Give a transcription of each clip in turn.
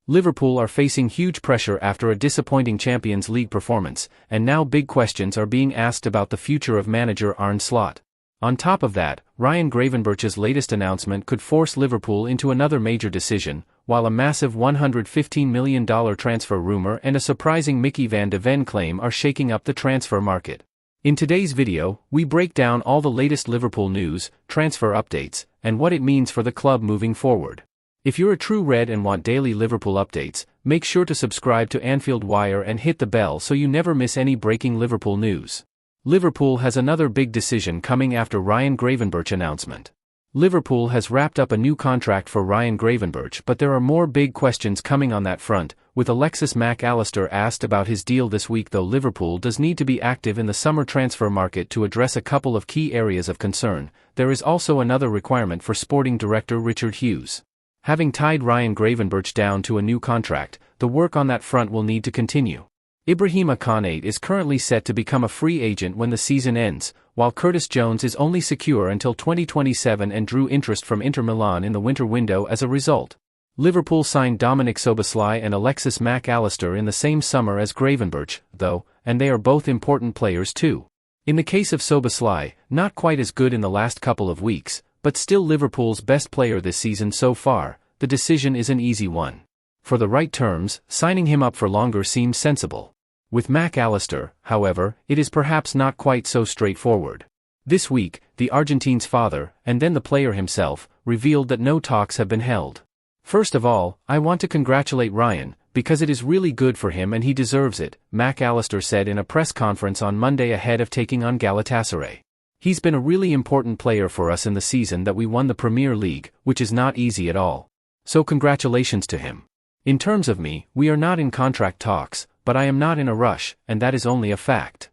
Liverpool are facing huge pressure after a disappointing Champions League performance, and now big questions are being asked about the future of manager Arne Slot. On top of that, Ryan Gravenberch's latest announcement could force Liverpool into another major decision, while a massive $115 million transfer rumor and a surprising Micky van de Ven claim are shaking up the transfer market. In today's video, we break down all the latest Liverpool news, transfer updates, and what it means for the club moving forward. If you're a true Red and want daily Liverpool updates, make sure to subscribe to Anfield Wire and hit the bell so you never miss any breaking Liverpool news. Liverpool has another big decision coming after Ryan Gravenberch announcement. Liverpool has wrapped up a new contract for Ryan Gravenberch, but there are more big questions coming on that front, with Alexis Mac Allister asked about his deal this week. Though Liverpool does need to be active in the summer transfer market to address a couple of key areas of concern, there is also another requirement for sporting director Richard Hughes. Having tied Ryan Gravenberch down to a new contract, the work on that front will need to continue. Ibrahima Konate is currently set to become a free agent when the season ends, while Curtis Jones is only secure until 2027 and drew interest from Inter Milan in the winter window as a result. Liverpool signed Dominic Szoboszlai and Alexis Mac Allister in the same summer as Gravenberch, though, and they are both important players too. In the case of Szoboszlai, not quite as good in the last couple of weeks, but still Liverpool's best player this season so far, the decision is an easy one. For the right terms, signing him up for longer seems sensible. With Mac Allister, however, it is perhaps not quite so straightforward. This week, the Argentine's father, and then the player himself, revealed that no talks have been held. First of all, I want to congratulate Ryan, because it is really good for him and he deserves it, Mac Allister said in a press conference on Monday ahead of taking on Galatasaray. He's been a really important player for us in the season that we won the Premier League, which is not easy at all. So congratulations to him. In terms of me, we are not in contract talks, but I am not in a rush, and that is only a fact.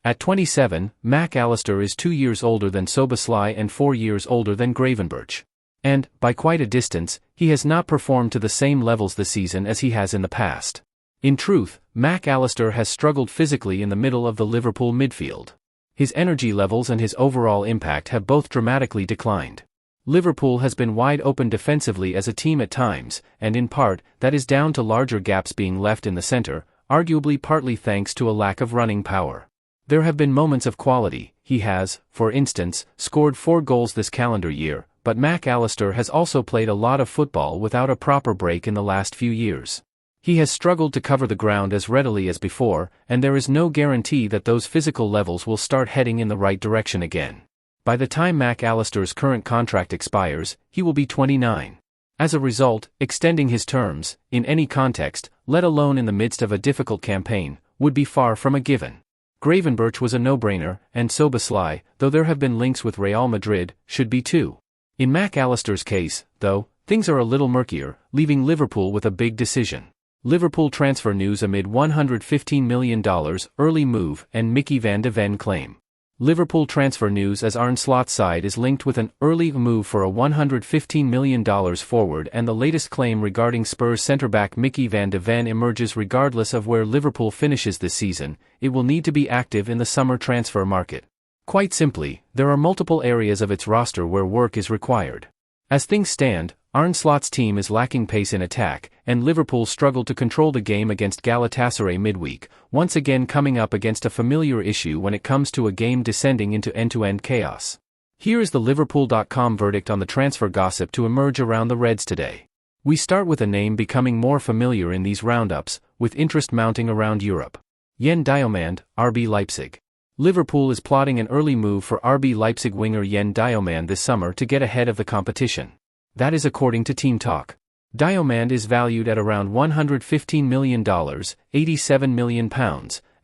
At 27, Mac Allister is 2 years older than Szoboszlai and 4 years older than Gravenberch. And, by quite a distance, he has not performed to the same levels this season as he has in the past. In truth, Mac Allister has struggled physically in the middle of the Liverpool midfield. His energy levels and his overall impact have both dramatically declined. Liverpool has been wide open defensively as a team at times, and in part, that is down to larger gaps being left in the center, arguably partly thanks to a lack of running power. There have been moments of quality. He has, for instance, scored 4 goals this calendar year, but Mac Allister has also played a lot of football without a proper break in the last few years. He has struggled to cover the ground as readily as before, and there is no guarantee that those physical levels will start heading in the right direction again. By the time Mac Allister's current contract expires, he will be 29. As a result, extending his terms, in any context, let alone in the midst of a difficult campaign, would be far from a given. Gravenberch was a no-brainer, and Szoboszlai, though there have been links with Real Madrid, should be too. In Mac Allister's case, though, things are a little murkier, leaving Liverpool with a big decision. Liverpool transfer news amid $115 million, early move, and Micky van de Ven claim. Liverpool transfer news as Arne Slot's side is linked with an early move for a $115 million forward, and the latest claim regarding Spurs centre-back Micky van de Ven emerges. Regardless of where Liverpool finishes this season, it will need to be active in the summer transfer market. Quite simply, there are multiple areas of its roster where work is required. As things stand, Arne Slot's team is lacking pace in attack, and Liverpool struggled to control the game against Galatasaray midweek, once again coming up against a familiar issue when it comes to a game descending into end-to-end chaos. Here is the Liverpool.com verdict on the transfer gossip to emerge around the Reds today. We start with a name becoming more familiar in these roundups, with interest mounting around Europe. Yen Diomande, RB Leipzig. Liverpool is plotting an early move for RB Leipzig winger Yen Diomande this summer to get ahead of the competition. That is according to Team Talk. Diomande is valued at around $115 million, £87 million,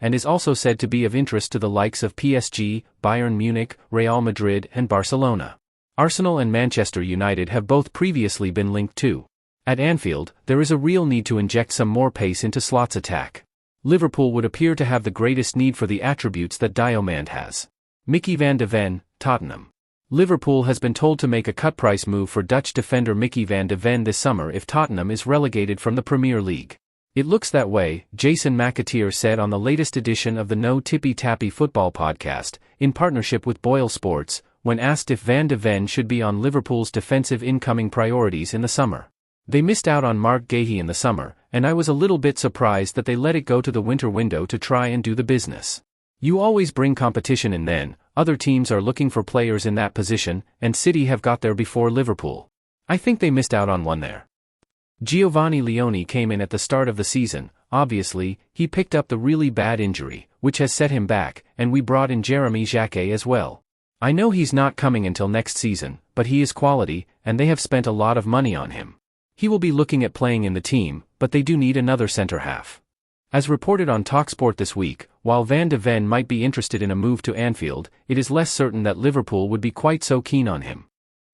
and is also said to be of interest to the likes of PSG, Bayern Munich, Real Madrid, and Barcelona. Arsenal and Manchester United have both previously been linked too. At Anfield, there is a real need to inject some more pace into Slot's attack. Liverpool would appear to have the greatest need for the attributes that Diomande has. Micky van de Ven, Tottenham. Liverpool has been told to make a cut-price move for Dutch defender Micky van de Ven this summer if Tottenham is relegated from the Premier League. It looks that way, Jason McAteer said on the latest edition of the No Tippy Tappy Football podcast, in partnership with Boyle Sports, when asked if Van de Ven should be on Liverpool's defensive incoming priorities in the summer. They missed out on Mark Gahey in the summer, and I was a little bit surprised that they let it go to the winter window to try and do the business. You always bring competition in then, other teams are looking for players in that position, and City have got there before Liverpool. I think they missed out on one there. Giovanni Leone came in at the start of the season. Obviously, he picked up the really bad injury, which has set him back, and we brought in Jeremy Jacquet as well. I know he's not coming until next season, but he is quality, and they have spent a lot of money on him. He will be looking at playing in the team, but they do need another centre-half. As reported on TalkSport this week, while Van de Ven might be interested in a move to Anfield, it is less certain that Liverpool would be quite so keen on him.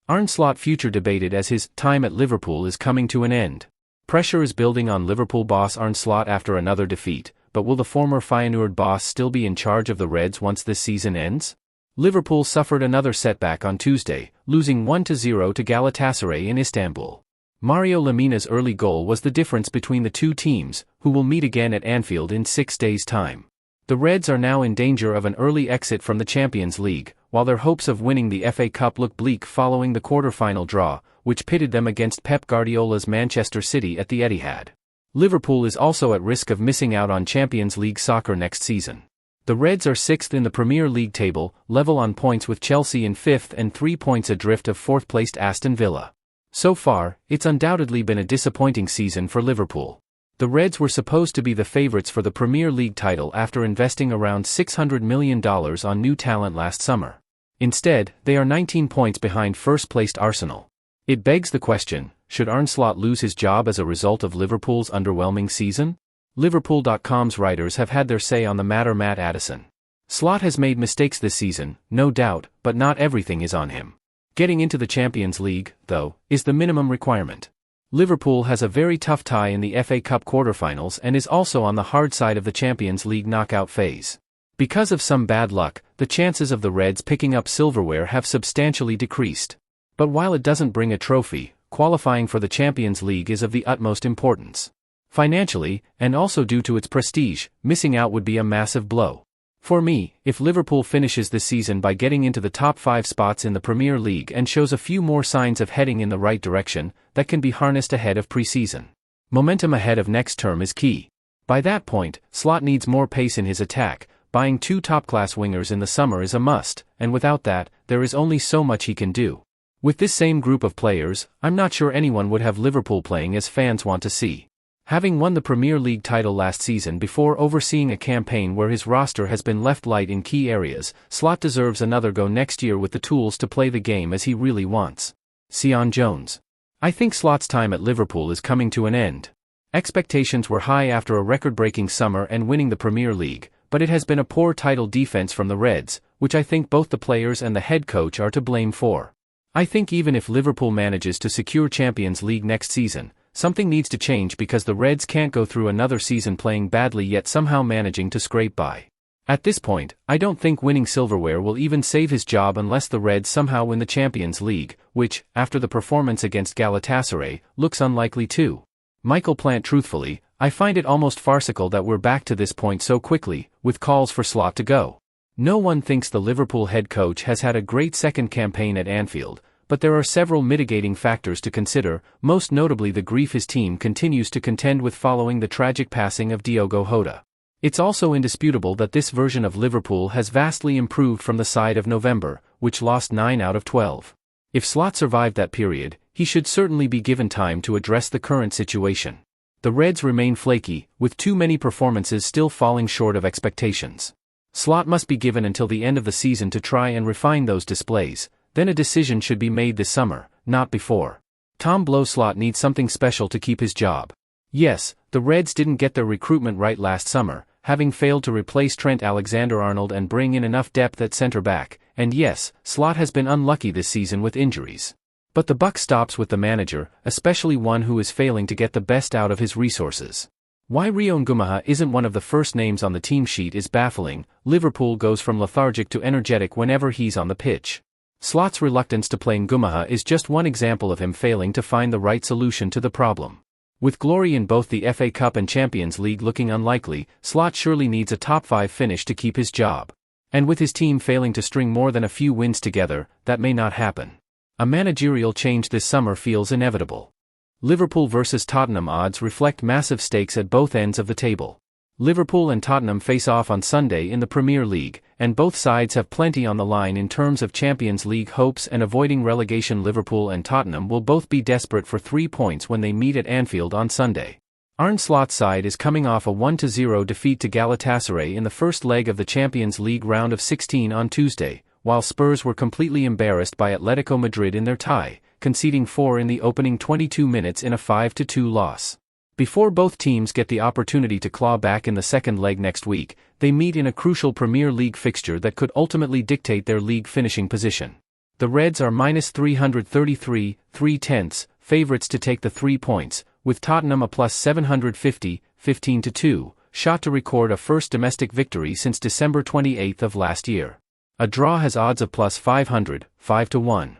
Arne Slot future debated as his time at Liverpool is coming to an end. Pressure is building on Liverpool boss Arne Slot after another defeat, but will the former Feyenoord boss still be in charge of the Reds once this season ends? Liverpool suffered another setback on Tuesday, losing 1-0 to Galatasaray in Istanbul. Mario Lemina's early goal was the difference between the two teams, who will meet again at Anfield in 6 days' time. The Reds are now in danger of an early exit from the Champions League, while their hopes of winning the FA Cup look bleak following the quarter-final draw, which pitted them against Pep Guardiola's Manchester City at the Etihad. Liverpool is also at risk of missing out on Champions League soccer next season. The Reds are 6th in the Premier League table, level on points with Chelsea in 5th and 3 points adrift of 4th-placed Aston Villa. So far, it's undoubtedly been a disappointing season for Liverpool. The Reds were supposed to be the favourites for the Premier League title after investing around $600 million on new talent last summer. Instead, they are 19 points behind first-placed Arsenal. It begs the question, should Arne Slot lose his job as a result of Liverpool's underwhelming season? Liverpool.com's writers have had their say on the matter. Matt Addison. Slot has made mistakes this season, no doubt, but not everything is on him. Getting into the Champions League, though, is the minimum requirement. Liverpool has a very tough tie in the FA Cup quarter-finals and is also on the hard side of the Champions League knockout phase. Because of some bad luck, the chances of the Reds picking up silverware have substantially decreased. But while it doesn't bring a trophy, qualifying for the Champions League is of the utmost importance. Financially, and also due to its prestige, missing out would be a massive blow. For me, if Liverpool finishes this season by getting into the top 5 spots in the Premier League and shows a few more signs of heading in the right direction, that can be harnessed ahead of pre-season. Momentum ahead of next term is key. By that point, Slot needs more pace in his attack. Buying 2 top-class wingers in the summer is a must, and without that, there is only so much he can do. With this same group of players, I'm not sure anyone would have Liverpool playing as fans want to see. Having won the Premier League title last season before overseeing a campaign where his roster has been left light in key areas, Slot deserves another go next year with the tools to play the game as he really wants. Sion Jones. I think Slot's time at Liverpool is coming to an end. Expectations were high after a record-breaking summer and winning the Premier League, but it has been a poor title defense from the Reds, which I think both the players and the head coach are to blame for. I think even if Liverpool manages to secure Champions League next season, something needs to change because the Reds can't go through another season playing badly yet somehow managing to scrape by. At this point, I don't think winning silverware will even save his job unless the Reds somehow win the Champions League, which, after the performance against Galatasaray, looks unlikely too. Michael Plant. Truthfully, I find it almost farcical that we're back to this point so quickly, with calls for Slot to go. No one thinks the Liverpool head coach has had a great second campaign at Anfield, but there are several mitigating factors to consider, most notably the grief his team continues to contend with following the tragic passing of Diogo Jota. It's also indisputable that this version of Liverpool has vastly improved from the side of November, which lost 9 out of 12. If Slot survived that period, he should certainly be given time to address the current situation. The Reds remain flaky, with too many performances still falling short of expectations. Slot must be given until the end of the season to try and refine those displays. Then a decision should be made this summer, not before. Tom Blow. Slot needs something special to keep his job. Yes, the Reds didn't get their recruitment right last summer, having failed to replace Trent Alexander-Arnold and bring in enough depth at centre-back, and yes, Slot has been unlucky this season with injuries. But the buck stops with the manager, especially one who is failing to get the best out of his resources. Why Ryan Gravenberch isn't one of the first names on the team sheet is baffling. Liverpool goes from lethargic to energetic whenever he's on the pitch. Slot's reluctance to play Gravenberch is just one example of him failing to find the right solution to the problem. With glory in both the FA Cup and Champions League looking unlikely, Slot surely needs a top 5 finish to keep his job. And with his team failing to string more than a few wins together, that may not happen. A managerial change this summer feels inevitable. Liverpool vs Tottenham odds reflect massive stakes at both ends of the table. Liverpool and Tottenham face off on Sunday in the Premier League, and both sides have plenty on the line in terms of Champions League hopes and avoiding relegation. Liverpool and Tottenham will both be desperate for 3 points when they meet at Anfield on Sunday. Arne Slot's side is coming off a 1-0 defeat to Galatasaray in the first leg of the Champions League round of 16 on Tuesday, while Spurs were completely embarrassed by Atletico Madrid in their tie, conceding 4 in the opening 22 minutes in a 5-2 loss. Before both teams get the opportunity to claw back in the second leg next week, they meet in a crucial Premier League fixture that could ultimately dictate their league finishing position. The Reds are -333, 3/10 favourites to take the 3 points, with Tottenham a +750, 15-2, shot to record a first domestic victory since December 28 of last year. A draw has odds of +500, 5-1.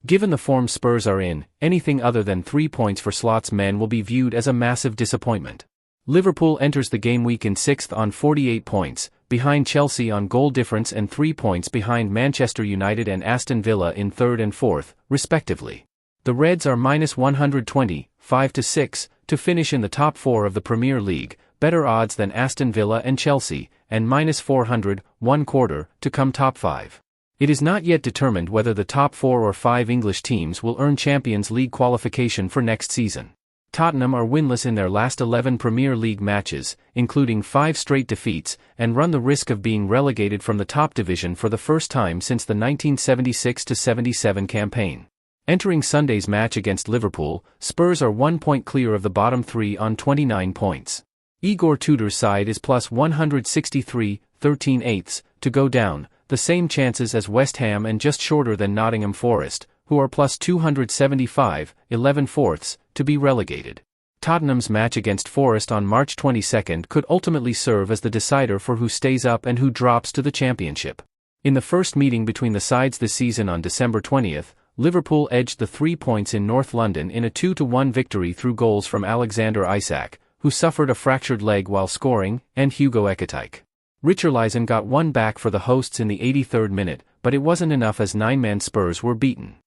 Given the form Spurs are in, anything other than 3 points for Slot's men will be viewed as a massive disappointment. Liverpool enters the game week in 6th on 48 points, behind Chelsea on goal difference and 3 points behind Manchester United and Aston Villa in 3rd and 4th, respectively. The Reds are -120, 5-6, to finish in the top 4 of the Premier League, better odds than Aston Villa and Chelsea, and -400, 1/4, to come top 5. It is not yet determined whether the top 4 or 5 English teams will earn Champions League qualification for next season. Tottenham are winless in their last 11 Premier League matches, including 5 straight defeats, and run the risk of being relegated from the top division for the first time since the 1976-77 campaign. Entering Sunday's match against Liverpool, Spurs are 1 point clear of the bottom 3 on 29 points. Igor Tudor's side is +163, 13/8, to go down, the same chances as West Ham and just shorter than Nottingham Forest, who are +275, 11/4, to be relegated. Tottenham's match against Forest on March 22 could ultimately serve as the decider for who stays up and who drops to the Championship. In the first meeting between the sides this season on December 20, Liverpool edged the 3 points in North London in a 2-1 victory through goals from Alexander Isak, who suffered a fractured leg while scoring, and Hugo Ekitike. Richarlison got one back for the hosts in the 83rd minute, but it wasn't enough as 9-man Spurs were beaten.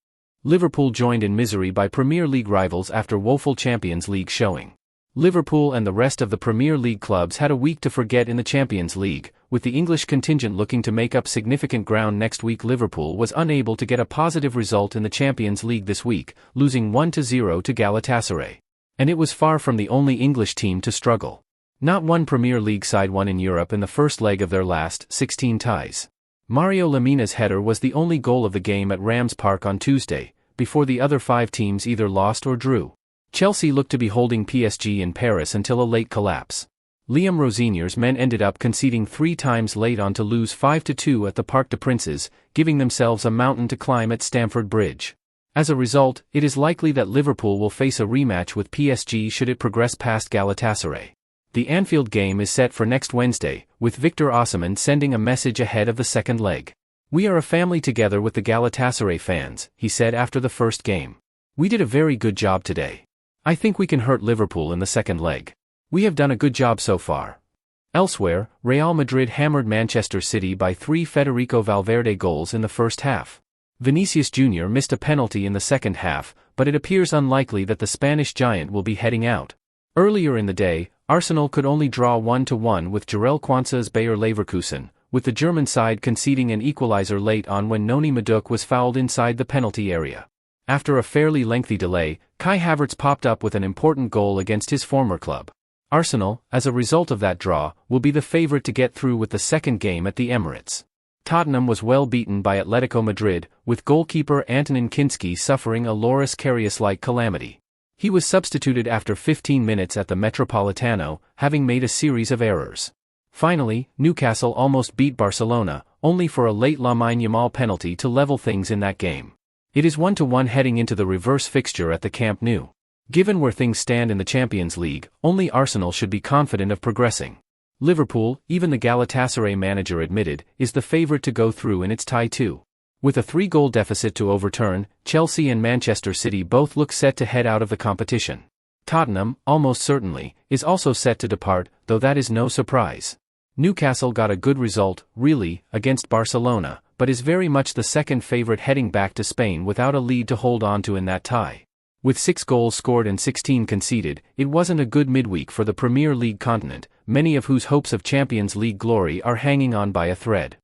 Liverpool joined in misery by Premier League rivals after woeful Champions League showing. Liverpool and the rest of the Premier League clubs had a week to forget in the Champions League, with the English contingent looking to make up significant ground next week. Liverpool was unable to get a positive result in the Champions League this week, losing 1-0 to Galatasaray. And it was far from the only English team to struggle. Not one Premier League side won in Europe in the first leg of their last 16 ties. Mario Lemina's header was the only goal of the game at Rams Park on Tuesday, before the other 5 teams either lost or drew. Chelsea looked to be holding PSG in Paris until a late collapse. Liam Rosinier's men ended up conceding 3 times late on to lose 5-2 at the Parc des Princes, giving themselves a mountain to climb at Stamford Bridge. As a result, it is likely that Liverpool will face a rematch with PSG should it progress past Galatasaray. The Anfield game is set for next Wednesday, with Victor Osimhen sending a message ahead of the second leg. "We are a family together with the Galatasaray fans," he said after the first game. "We did a very good job today. I think we can hurt Liverpool in the second leg. We have done a good job so far." Elsewhere, Real Madrid hammered Manchester City by 3 Federico Valverde goals in the first half. Vinicius Jr. missed a penalty in the second half, but it appears unlikely that the Spanish giant will be heading out. Earlier in the day, Arsenal could only draw 1-1 with Jarell Quansah's Bayer Leverkusen, with the German side conceding an equalizer late on when Noni Madueke was fouled inside the penalty area. After a fairly lengthy delay, Kai Havertz popped up with an important goal against his former club. Arsenal, as a result of that draw, will be the favourite to get through with the second game at the Emirates. Tottenham was well beaten by Atletico Madrid, with goalkeeper Antonin Kinski suffering a Loris Karius-like calamity. He was substituted after 15 minutes at the Metropolitano, having made a series of errors. Finally, Newcastle almost beat Barcelona, only for a late Lamine Yamal penalty to level things in that game. It is 1-1 heading into the reverse fixture at the Camp Nou. Given where things stand in the Champions League, only Arsenal should be confident of progressing. Liverpool, even the Galatasaray manager admitted, is the favourite to go through in its tie too. With a 3-goal deficit to overturn, Chelsea and Manchester City both look set to head out of the competition. Tottenham, almost certainly, is also set to depart, though that is no surprise. Newcastle got a good result, really, against Barcelona, but is very much the second favourite heading back to Spain without a lead to hold on to in that tie. With 6 goals scored and 16 conceded, it wasn't a good midweek for the Premier League continent, many of whose hopes of Champions League glory are hanging on by a thread.